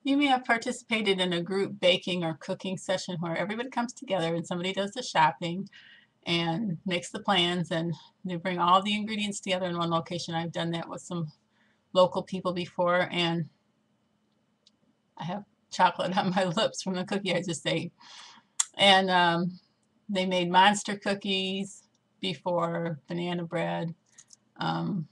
You may have participated in a group baking or cooking session where everybody comes together and somebody does the shopping and makes the plans, and they bring all the ingredients together in one location. I've done that with some local people before, and I have chocolate on my lips from the cookie I just ate. And they made monster cookies before, banana bread, um,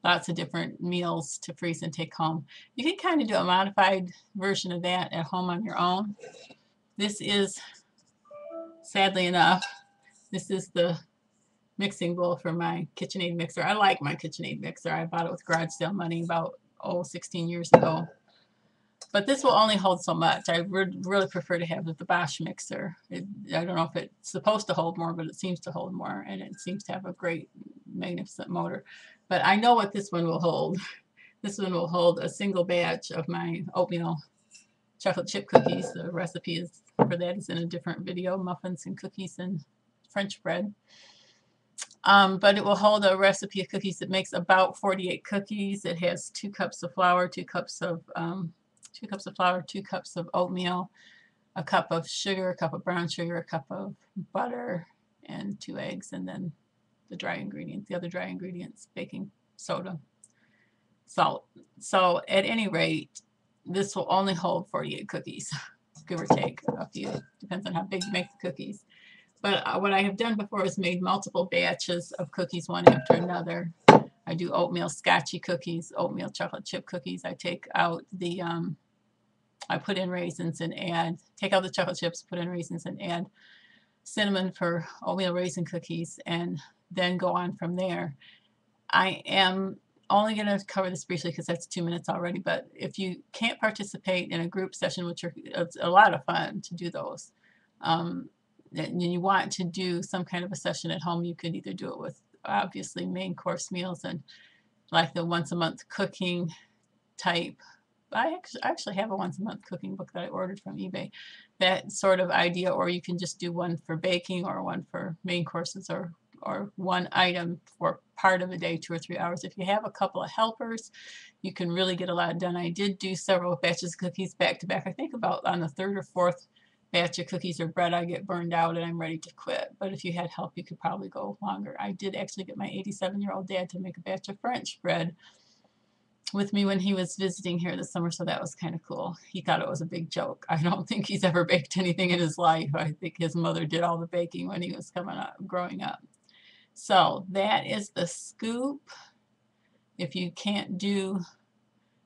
lots of different meals to freeze and take home. You can kind of do a modified version of that at home on your own. This is, sadly enough, this is the mixing bowl for my KitchenAid mixer. I like my KitchenAid mixer. I bought it with garage sale money about, 16 years ago. But this will only hold so much. I would really prefer to have the Bosch mixer. I don't know if it's supposed to hold more, but it seems to hold more, and it seems to have a great, magnificent motor. But I know what this one will hold. This one will hold a single batch of my oatmeal chocolate chip cookies. The recipe is for that is in a different video, muffins and cookies and French bread. But it will hold a recipe of cookies that makes about 48 cookies. It has 2 cups of flour, 2 cups of 2 cups of oatmeal, a cup of sugar, a cup of brown sugar, a cup of butter, and 2 eggs, and then the dry ingredients, the other dry ingredients, baking soda, salt. So at any rate, this will only hold 48 cookies, give or take a few. Depends on how big you make the cookies. But what I have done before is made multiple batches of cookies one after another. I do oatmeal scotchy cookies, oatmeal chocolate chip cookies. I take out the, I put in raisins and take out the chocolate chips, put in raisins and add cinnamon for oatmeal raisin cookies, and then go on from there. I am only going to cover this briefly because that's 2 minutes already, but if you can't participate in a group session, which are it's a lot of fun to do those, and you want to do some kind of a session at home, you could either do it with obviously main course meals and like the once a month cooking type. I actually have a once a month cooking book that I ordered from eBay, that sort of idea, or you can just do one for baking or one for main courses, or one item for part of a day, 2 or 3 hours. If you have a couple of helpers, you can really get a lot done. I did do several batches of cookies back to back. I think about on the third or fourth batch of cookies or bread, I get burned out and I'm ready to quit. But if you had help, you could probably go longer. I did actually get my 87-year-old dad to make a batch of French bread with me when he was visiting here this summer, so that was kind of cool. He thought it was a big joke. I don't think he's ever baked anything in his life. I think his mother did all the baking when he was growing up. So that is the scoop. If you can't do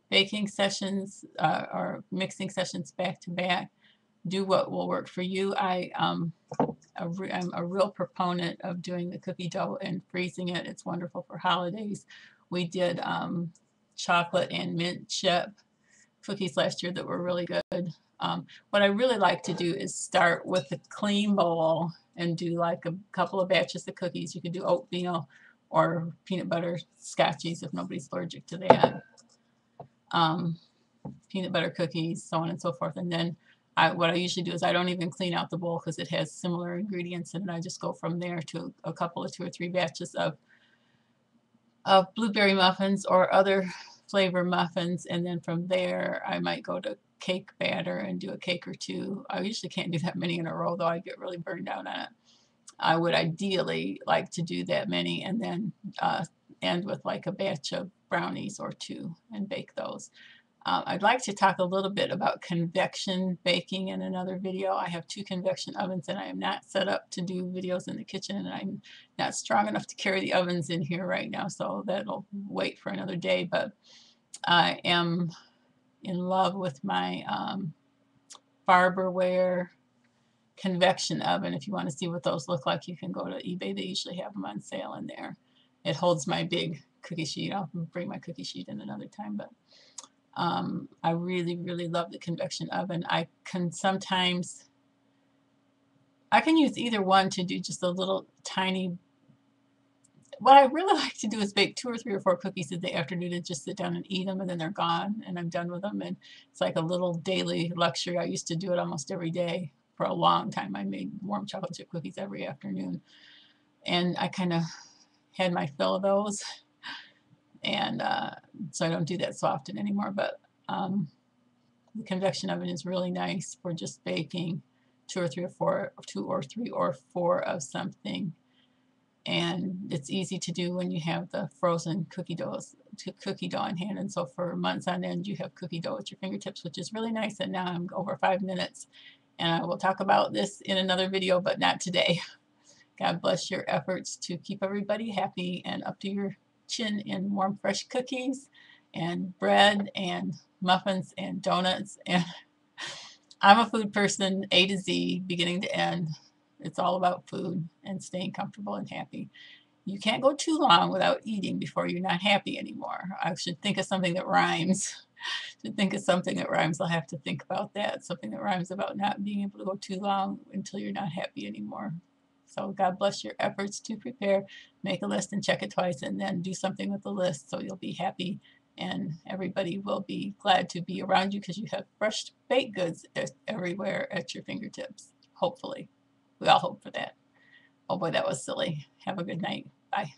baking sessions or mixing sessions back to back, do what will work for you. I'm a real proponent of doing the cookie dough and freezing it. It's wonderful for holidays. We did chocolate and mint chip cookies last year that were really good. What I really like to do is start with a clean bowl and do like a couple of batches of cookies. You can do oatmeal or peanut butter scotchies if nobody's allergic to that. Um, Peanut butter cookies, so on and so forth. And then what I usually do is I don't even clean out the bowl because it has similar ingredients, and I just go from there to a couple of 2 or 3 batches of blueberry muffins or other flavor muffins, and then from there I might go to cake batter and do a cake or two. I usually can't do that many in a row though. I get really burned out on it. I would ideally like to do that many and then end with like a batch of brownies or 2 and bake those. I'd like to talk a little bit about convection baking in another video. I have 2 convection ovens and I am not set up to do videos in the kitchen, and I'm not strong enough to carry the ovens in here right now, so that'll wait for another day. But I am in love with my Farberware convection oven. If you want to see what those look like, you can go to eBay. They usually have them on sale in there. It holds my big cookie sheet. I'll bring my cookie sheet in another time, but I really, really love the convection oven. I can use either one to do just a little tiny. What I really like to do is bake 2 or 3 or 4 cookies in the afternoon and just sit down and eat them, and then they're gone and I'm done with them. And it's like a little daily luxury. I used to do it almost every day for a long time. I made warm chocolate chip cookies every afternoon, and I kind of had my fill of those. And so I don't do that so often anymore. But The convection oven is really nice for just baking two or three or four of something. And it's easy to do when you have the frozen cookie dough in hand. And so for months on end, you have cookie dough at your fingertips, which is really nice. And now I'm over 5 minutes, and I will talk about this in another video, but not today. God bless your efforts to keep everybody happy and up to your chin in warm, fresh cookies and bread and muffins and donuts. And I'm a food person, A to Z, beginning to end. It's all about food and staying comfortable and happy. You can't go too long without eating before you're not happy anymore. I should think of something that rhymes. I'll have to think about that. Something that rhymes about not being able to go too long until you're not happy anymore. So God bless your efforts to prepare. Make a list and check it twice, and then do something with the list so you'll be happy and everybody will be glad to be around you because you have fresh baked goods everywhere at your fingertips. Hopefully. We all hope for that. Oh boy, that was silly. Have a good night. Bye.